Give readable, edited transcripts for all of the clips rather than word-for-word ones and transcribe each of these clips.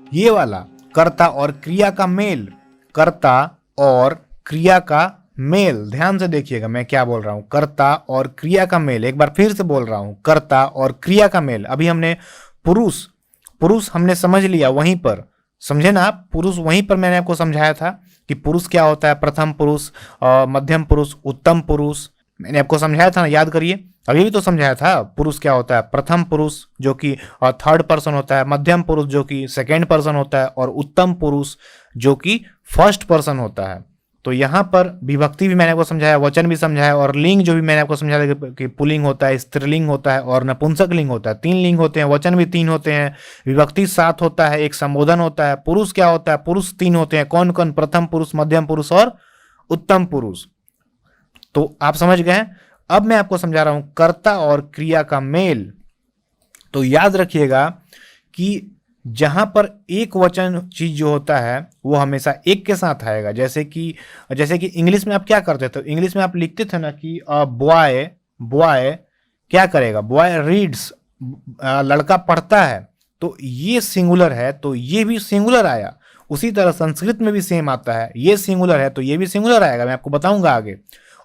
ये वाला कर्ता और क्रिया का मेल, कर्ता और क्रिया का मेल, ध्यान से देखिएगा मैं क्या बोल रहा हूं, कर्ता और क्रिया का मेल। एक बार फिर से बोल रहा हूं, कर्ता और क्रिया का मेल। अभी हमने पुरुष, पुरुष हमने समझ लिया वहीं पर, समझे ना आप, पुरुष वहीं पर मैंने आपको समझाया था कि पुरुष क्या होता है, प्रथम पुरुष, मध्यम पुरुष, उत्तम पुरुष, मैंने आपको समझाया था ना, याद करिए। अभी भी तो समझाया था पुरुष क्या होता है, प्रथम पुरुष जो कि थर्ड पर्सन होता है, मध्यम पुरुष जो कि सेकेंड पर्सन होता है, और उत्तम पुरुष जो कि फर्स्ट पर्सन होता है। तो यहाँ पर विभक्ति भी मैंने आपको समझाया, वचन भी समझाया, और लिंग जो भी मैंने आपको समझाया कि पुल्लिंग होता है, स्त्रीलिंग होता है और नपुंसक लिंग होता है। 3 लिंग होते हैं, वचन भी 3 होते हैं, विभक्ति 7 होता है, एक संबोधन होता है। पुरुष क्या होता है, पुरुष 3 होते हैं, कौन कौन, प्रथम पुरुष, मध्यम पुरुष और उत्तम पुरुष। तो आप समझ गए। अब मैं आपको समझा रहा हूं कर्ता और क्रिया का मेल। तो याद रखिएगा कि जहां पर एक वचन चीज जो होता है वो हमेशा एक के साथ आएगा। जैसे कि इंग्लिश में आप क्या करते थे, इंग्लिश में आप लिखते थे ना कि बॉय, बॉय क्या करेगा, बॉय रीड्स, लड़का पढ़ता है, तो ये सिंगुलर है तो ये भी सिंगुलर आया। उसी तरह संस्कृत में भी सेम आता है, ये सिंगुलर है तो ये भी सिंगुलर आएगा, मैं आपको बताऊंगा आगे।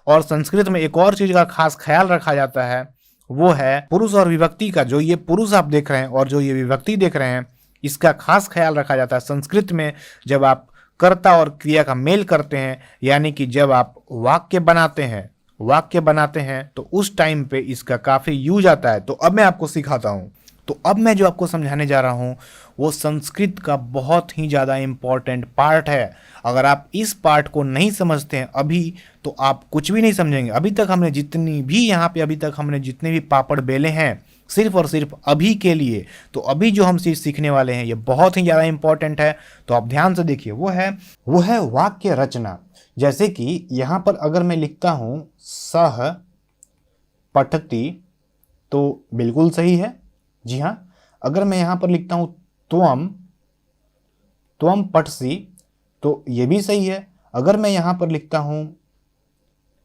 और संस्कृत में एक और चीज का खास ख्याल रखा जाता है, वो है पुरुष और विभक्ति का। जो ये पुरुष आप देख रहे हैं और जो ये विभक्ति देख रहे हैं, इसका खास ख्याल रखा जाता है संस्कृत में। जब आप कर्ता और क्रिया का मेल करते हैं, यानी कि जब आप वाक्य बनाते हैं, वाक्य बनाते हैं, तो उस टाइम पे इसका काफी यूज आता है। तो अब मैं आपको सिखाता हूं। तो अब मैं जो आपको समझाने जा रहा हूं वो संस्कृत का बहुत ही ज़्यादा इम्पॉर्टेंट पार्ट है। अगर आप इस पार्ट को नहीं समझते हैं अभी, तो आप कुछ भी नहीं समझेंगे। अभी तक हमने जितनी भी यहाँ पे अभी तक हमने जितने भी पापड़ बेले हैं, सिर्फ और सिर्फ अभी के लिए, तो अभी जो हम चीज़ सीखने वाले हैं ये बहुत ही ज़्यादा इम्पॉर्टेंट है। तो आप ध्यान से देखिए, वो है वाक्य रचना। जैसे कि यहाँ पर अगर मैं लिखता हूँ सह पठती, तो बिल्कुल सही है, जी हाँ। अगर मैं यहाँ पर लिखता हूँ त्वम, त्वम पठसी, तो ये भी सही है। अगर मैं यहाँ पर लिखता हूँ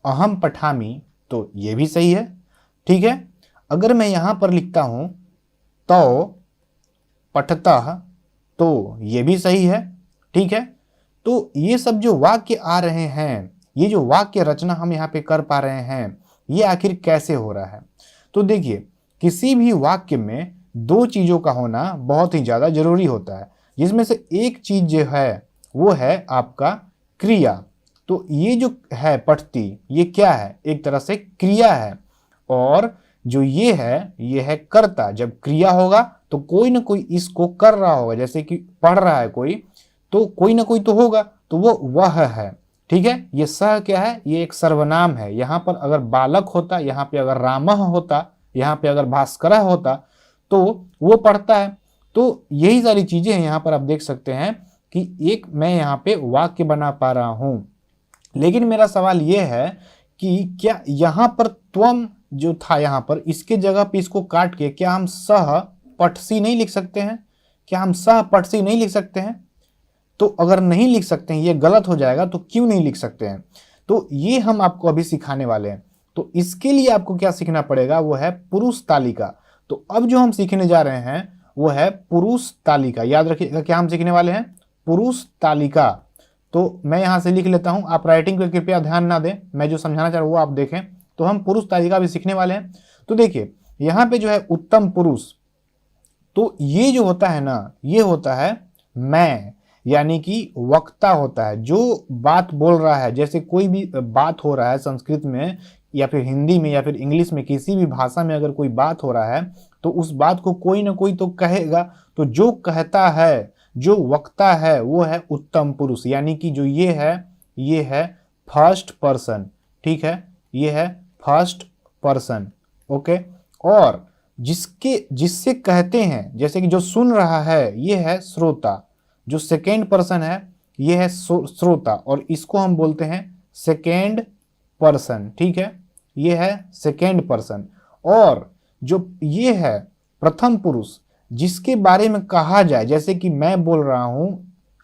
अहम पठामी, तो ये भी सही है, ठीक है। अगर मैं यहाँ पर लिखता हूँ तो पठतः, तो ये भी सही है, ठीक है। तो ये सब जो वाक्य आ रहे हैं, ये जो वाक्य रचना हम यहाँ पे कर पा रहे हैं, ये आखिर कैसे हो रहा है। तो देखिए, किसी भी वाक्य में 2 चीज़ों का होना बहुत ही ज़्यादा जरूरी होता है, जिसमें से एक चीज़ जो है वो है आपका क्रिया। तो ये जो है पठती, ये क्या है, एक तरह से क्रिया है। और जो ये है कर्ता। जब क्रिया होगा तो कोई ना कोई इसको कर रहा होगा, जैसे कि पढ़ रहा है कोई, तो कोई ना कोई तो होगा, तो वो वह है, ठीक है। ये सह क्या है, ये एक सर्वनाम है। यहाँ पर अगर बालक होता, यहाँ पे अगर रामः होता, यहाँ पे अगर भास्करः होता, तो वो पढ़ता है। तो यही सारी चीजें हैं। यहाँ पर आप देख सकते हैं कि एक मैं यहाँ पे वाक्य बना पा रहा हूं। लेकिन मेरा सवाल ये है कि क्या यहाँ पर त्वम जो था, यहाँ पर इसके जगह पे इसको काट के क्या हम सह पठसी नहीं लिख सकते हैं? क्या हम सह पठसी नहीं लिख सकते हैं? तो अगर नहीं लिख सकते हैं, ये गलत हो जाएगा, तो क्यों नहीं लिख सकते हैं? तो ये हम आपको अभी सिखाने वाले हैं। तो इसके लिए आपको क्या सीखना पड़ेगा, वो है पुरुष तालिका। तो अब जो हम सीखने जा रहे हैं वो है पुरुष तालिका। याद रखिएगा, क्या हम सीखने वाले हैं, पुरुष तालिका। तो मैं यहां से लिख लेता हूं, आप राइटिंग पे कृपया ध्यान ना दें, मैं जो समझाना चाह रहा हूं वो आप देखें। तो हम पुरुष तालिका भी सीखने वाले हैं। तो देखिए, यहां पे जो है उत्तम पुरुष, तो ये जो होता है ना, ये होता है मैं, यानी कि वक्ता होता है, जो बात बोल रहा है। जैसे कोई भी बात हो रहा है संस्कृत में या फिर हिंदी में या फिर इंग्लिश में, किसी भी भाषा में अगर कोई बात हो रहा है, तो उस बात को कोई ना कोई तो कहेगा। तो जो कहता है, जो वक्ता है, वो है उत्तम पुरुष। यानी कि जो ये है फर्स्ट पर्सन, ठीक है, ये है फर्स्ट पर्सन, ओके। और जिससे कहते हैं, जैसे कि जो सुन रहा है, ये है श्रोता। जो सेकेंड पर्सन है, ये है श्रोता, और इसको हम बोलते हैं सेकेंड पर्सन, ठीक है, ये है सेकेंड पर्सन। और जो ये है प्रथम पुरुष, जिसके बारे में कहा जाए, जैसे कि मैं बोल रहा हूं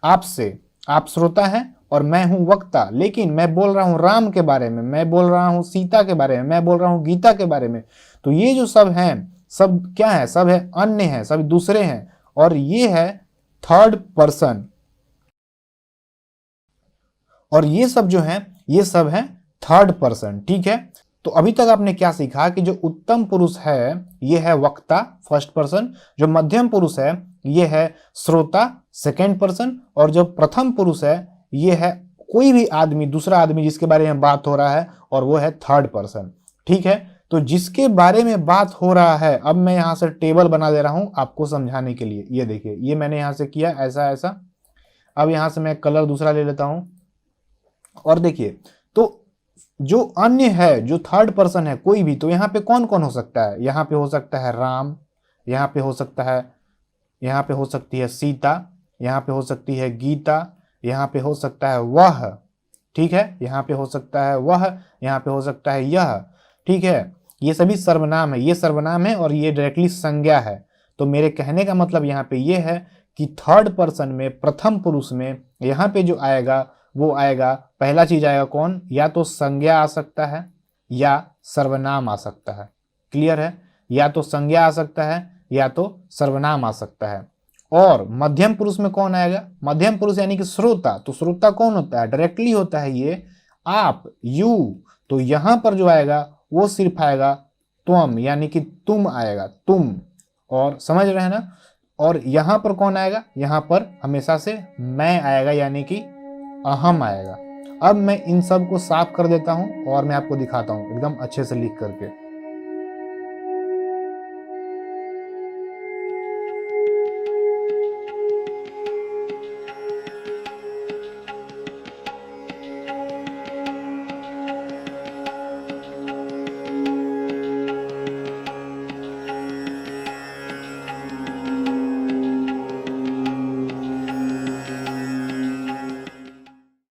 आपसे, आप श्रोता हैं और मैं हूं वक्ता, लेकिन मैं बोल रहा हूं राम के बारे में, मैं बोल रहा हूं सीता के बारे में, मैं बोल रहा हूं गीता के बारे में। तो ये जो सब हैं, सब क्या है, सब है अन्य हैं, सब दूसरे हैं। और ये है थर्ड पर्सन। और ये सब जो है ये सब है थर्ड पर्सन, ठीक है। तो अभी तक आपने क्या सीखा कि जो उत्तम पुरुष है ये है वक्ता फर्स्ट पर्सन, जो मध्यम पुरुष है ये है श्रोता सेकंड पर्सन, और जो प्रथम पुरुष है ये है कोई भी आदमी, दूसरा आदमी जिसके बारे में बात हो रहा है, और वो है थर्ड पर्सन, ठीक है। तो जिसके बारे में बात हो रहा है, अब मैं यहां से टेबल बना दे रहा हूं आपको समझाने के लिए। ये देखिए, ये मैंने यहां से किया ऐसा ऐसा। अब यहां से मैं कलर दूसरा ले लेता हूं, और देखिए तो जो अन्य है, जो थर्ड पर्सन है कोई भी, तो यहाँ पे कौन कौन हो सकता है? यहाँ पे हो सकता है राम, यहाँ पे हो सकता है, यहाँ पे हो सकती है सीता, यहाँ पे हो सकती है गीता, यहाँ पे हो सकता है वह, ठीक है, यहाँ पे हो सकता है वह, यहाँ पे हो सकता है यह, ठीक है। ये सभी सर्वनाम है, ये सर्वनाम है और ये डायरेक्टली संज्ञा है। तो मेरे कहने का मतलब यहाँ पे ये है कि थर्ड पर्सन में, प्रथम पुरुष में यहाँ पे जो आएगा वो आएगा, पहला चीज आएगा कौन? या तो संज्ञा आ सकता है या सर्वनाम आ सकता है। क्लियर है? या तो संज्ञा आ सकता है या तो सर्वनाम आ सकता है। और मध्यम पुरुष में कौन आएगा? मध्यम पुरुष यानी कि श्रोता। तो श्रोता कौन होता है? डायरेक्टली होता है ये आप, यू। तो यहां पर जो आएगा वो सिर्फ आएगा त्वम, यानी कि तुम आएगा, तुम। और समझ रहे हैं ना? और यहां पर कौन आएगा? यहां पर हमेशा से मैं आएगा, यानी कि अहम आएगा। अब मैं इन सब को साफ कर देता हूं और मैं आपको दिखाता हूं एकदम अच्छे से लिख करके।